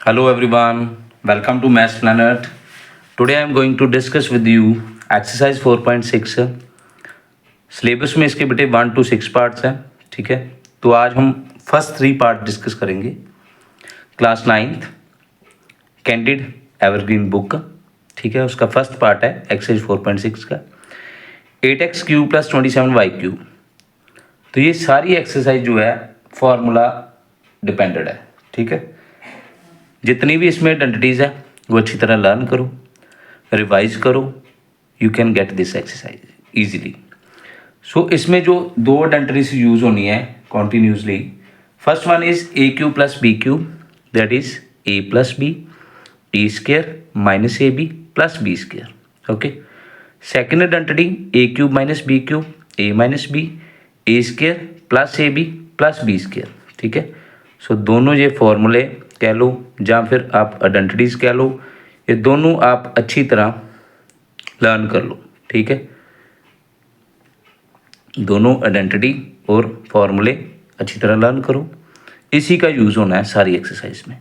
Hello everyone, welcome to Maths Planet. Today I am going to discuss with you exercise 4.6। Syllabus में इसके बेटे 1 to 6 parts हैं, ठीक है। तो आज हम फर्स्ट 3 पार्ट डिस्कस करेंगे। Class 9th candid evergreen book का, ठीक है। उसका फर्स्ट पार्ट है एक्सरसाइज 4.6 का 8x³ + 27y³। तो ये सारी एक्सरसाइज जो है फॉर्मूला डिपेंडेड है, ठीक है। जितनी भी इसमें आइडेंटिटीज़ है वो अच्छी तरह लर्न करो, रिवाइज करो, you can get this exercise easily. So इसमें जो दो आइडेंटिटीज यूज़ होनी है continuously, first one is a³ + b³, that is a + b a² - ab + b², okay. Second identity a³ - b³ a - b a² + ab + b², ठीक है। सो दोनों ये फॉर्मूले कह लो या फिर आप आइडेंटिटीज़ कह लो, ये दोनों आप अच्छी तरह लर्न कर लो, ठीक है। दोनों आइडेंटिटी और फॉर्मूले अच्छी तरह लर्न करो, इसी का यूज़ होना है सारी एक्सरसाइज में।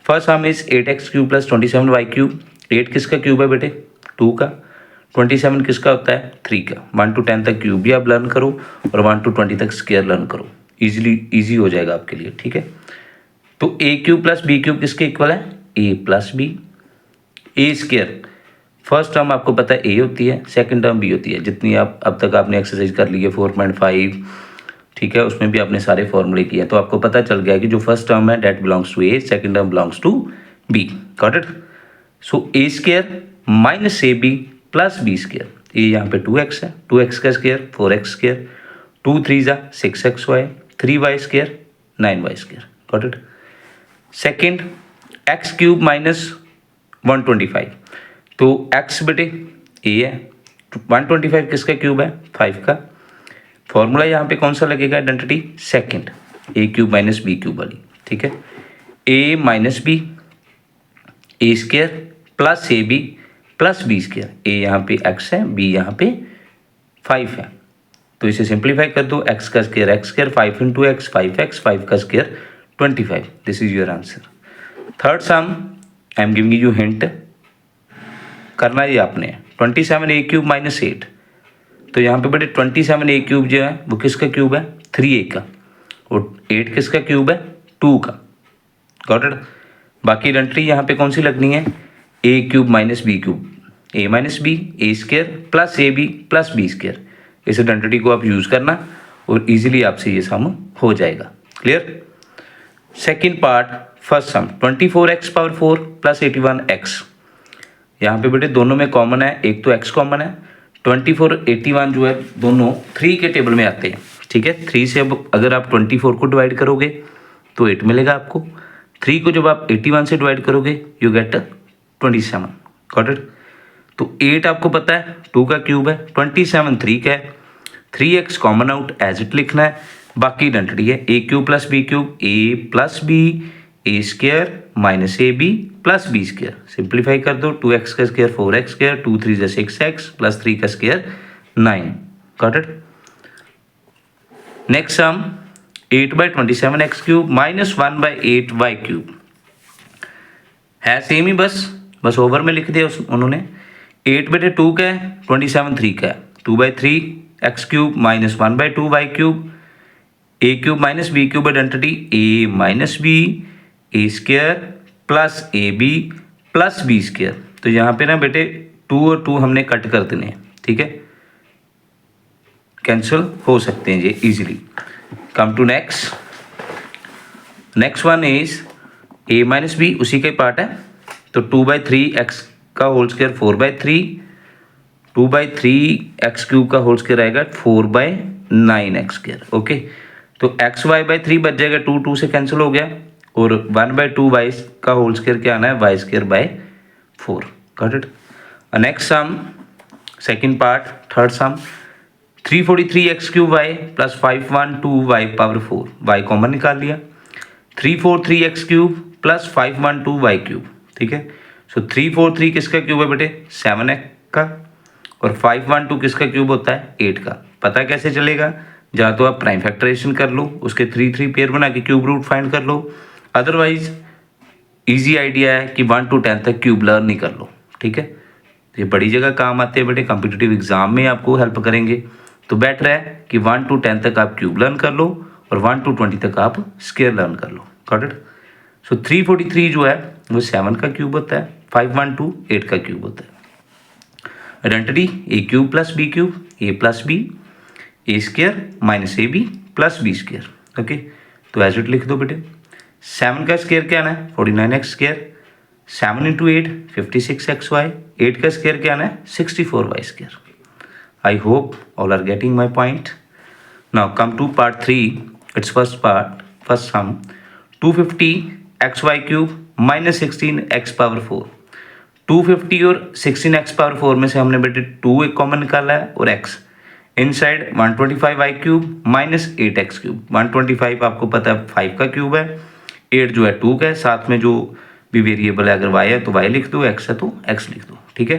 फर्स्ट हम इस 8x³ + 27y³। 8 किसका क्यूब है बेटे? 2 का। 27 किसका होता है? 3 का। 1 to 10 तक क्यूब भी आप लर्न करो और 1 to 20 तक स्क्वायर लर्न करो, ईजी हो जाएगा आपके लिए, ठीक है। तो a³ + b³ किसके इक्वल है? a + b a²। First term आपको पता है a होती है, सेकंड टर्म b होती है। जितनी आप अब तक आपने एक्सरसाइज कर ली है 4.5, ठीक है, उसमें भी आपने सारे फॉर्मूले किए हैं, तो आपको पता चल गया कि जो फर्स्ट टर्म है that belongs to a, second term belongs to b। Got it? So a² - ab + b²। ये यहाँ पे 2x है, 2x का square 4x², 2 3 = 6xy, 3y² 9y²। Got it? Second x³ - 125। तो x बेटे a है, 125 किसका क्यूब है? 5 का। फॉर्मूला यहाँ पे कौन सा लगेगा? आइडेंटिटी सेकेंड a³ - b³ वाली, ठीक है। a - b a² + ab + b²। a यहाँ पे x है, b यहाँ पे 5 है, तो इसे सिंप्लीफाई कर दो। x का स्क्वायर x², 5 × x 5x, 5 का square 25। This is your answer. Third some I am giving you hint, करना ही आपने 27a³ - 8। तो यहाँ पे बेटे 27a³ जो है वो किसका क्यूब है? 3a का। और 8 किसका क्यूब है? 2 का। Got it? बाकी आइडेंटिटी यहाँ पे कौन सी लगनी है? a³ - b³, a - b a² + ab + b²। इस आइडेंटिटी को आप यूज़ करना और इजीली आपसे ये सम हो जाएगा। क्लियर? सेकेंड पार्ट, फर्स्ट सम 24x⁴ + 81x। यहाँ पे बेटे दोनों में कॉमन है, एक तो x कॉमन है। 24 81 जो है दोनों 3 के टेबल में आते हैं, ठीक है। 3 से अब अगर आप 24 को डिवाइड करोगे तो 8 मिलेगा आपको। 3 को जब आप 81 से डिवाइड करोगे यू गेट 27। Got it? तो 8 आपको पता है 2 का क्यूब है, 27 3 का है, 3x common out as it लिखना है। बाकी आइडेंटिटी है a³ + b³ a + b a² - ab + b²। Simplify कर दो। 2x का स्क्वायर 4x², 2 3 = 6x + 3 का square 9। Got it? Next sum 8/27x³ - 1/8y³ है सेम ही, बस ओवर में लिख दिया उन्होंने। 8 बेटे 2 का है, 27 3 का है, 2/3x³ - 1/2y³ a³ - b³ identity a - b a² + ab + b²। तो यहाँ पे ना बेटे 2 और 2 हमने कट कर देने हैं, ठीक है, कैंसिल हो सकते हैं ये easily. Come to next one is a - b, उसी का ही पार्ट है। तो 2/3x का होल स्क्वायर 4/3, 2/3x³ का होल स्क्वायर आएगा 4/9x²। ओके, तो xy/3 बच जाएगा, 2 2 से कैंसिल हो गया, और 1/2y का होल स्क्वायर क्या आना है? y²/4। Got it? Next sum, second part, third some 343x³ + 512y⁴। y common निकाल लिया। 343x³ + 512y³, ठीक है। सो 343 किसका क्यूब है बेटे? 7x का। और 512 किसका क्यूब होता है? 8 का। पता कैसे चलेगा? या तो आप प्राइम फैक्टराइजेशन कर लो, उसके 3 3 पेयर बना के क्यूब रूट फाइंड कर लो, अदरवाइज इजी आइडिया है कि 1 to 10 तक क्यूब लर्न ही कर लो, ठीक है। ये बड़ी जगह काम आते हैं बेटे, कॉम्पिटिटिव एग्जाम में आपको हेल्प करेंगे। तो बेटर है कि 1 to 10 तक आप क्यूब लर्न कर लो और 1 to 20 तक आप स्क्वायर लर्न कर लो। Got it. सो 343 जो है वो 7 का क्यूब होता है, 512 8 का क्यूब होता है। Identity A cube plus B cube, A plus B, A square minus A B plus B square. Okay, तो एज इट लिख दो बेटे। 7 का स्क्वायर क्या आना है 49x स्क्वायर, 7 इंटू 8 56xy, 8 का स्क्वायर क्या आना है 64y square. I hope all are getting my point. Now come to part 3, it's first part, first sum 250xy cube minus 16x power 4। 250 और 16x पावर 4 में से हमने बेटे 2 एक कॉमन निकाला है और x inside 125y cube minus 8x cube. 125 आपको पता है 5 का क्यूब है, 8 जो है 2 का है, साथ में जो भी वेरिएबल है अगर y है तो y लिख दो, x है तो x लिख दो, ठीक है।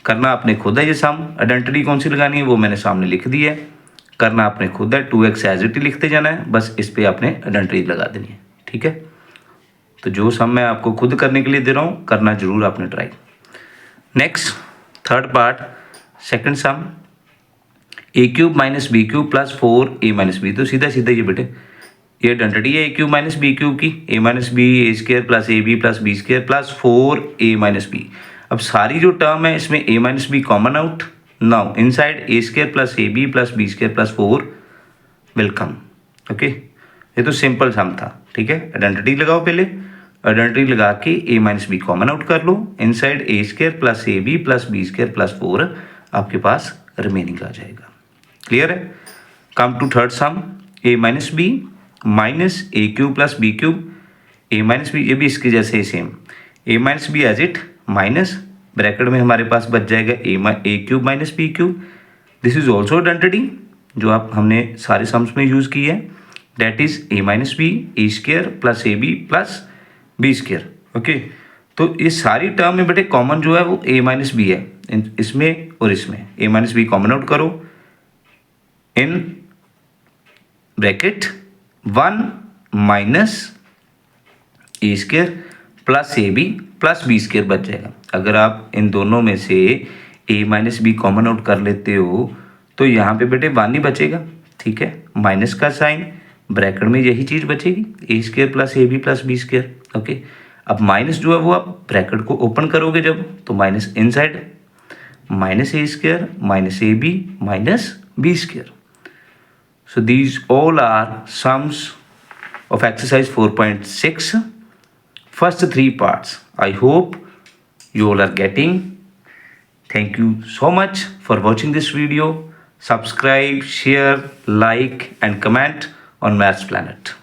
करना आपने खुद है ये सम। आइडेंटिटी कौन सी लगानी है वो मैंने सामने लिख दी है, करना आपने खुद है। 2x एज इट ही लिखते जाना है, बस इस पर आपने आइडेंटिटी लगा देनी है, ठीक है। तो जो सम मैं आपको खुद करने के लिए दे रहा हूँ, करना जरूर आपने try. Next third part, second sum, A cube minus B cube plus 4a minus B. तो सीधा सीधा ये बेटे ये आइडेंटिटी है A cube minus B cube की, A minus B A square plus A B plus B square plus 4a minus B. अब सारी जो टर्म है इसमें a minus B common out. Now inside A square plus A B plus B square plus 4 will come. Okay, ये तो simple सम था, ठीक है। आइडेंटिटी लगाओ पहले, आइडेंटिटी लगा के a minus B common out कर लो, inside A square plus A B plus B square plus 4 आपके पास रिमेनिंग आ जाएगा। क्लियर है। Come to third sum, a minus B minus A cube plus B cube, A minus B, ये भी इसके जैसे ही same, A minus B as it minus bracket में हमारे पास बच जाएगा A cube minus B cube. This is also identity जो आप हमने सारे सम्स में यूज की है, that is a minus B A square plus A B plus B square. Okay, तो ये सारी टर्म में बेटे कॉमन जो है वो ए माइनस बी है, इसमें और इसमें a minus B common out करो, in bracket 1 minus a square plus A B plus B square बच जाएगा। अगर आप इन दोनों में से a minus B common out कर लेते हो तो यहाँ पे बेटे 1 ही बचेगा, ठीक है। माइनस का साइन, ब्रैकेट में यही चीज़ बचेगी, A square plus A B plus B square. Okay, अब माइनस जो है वो आप ब्रैकेट को ओपन करोगे जब, तो minus inside minus a square minus A b minus b square. So these all are sums of exercise 4.6, first 3 parts. I hope you all are getting. Thank you so much for watching this video. Subscribe, share, like and comment on Maths Planet.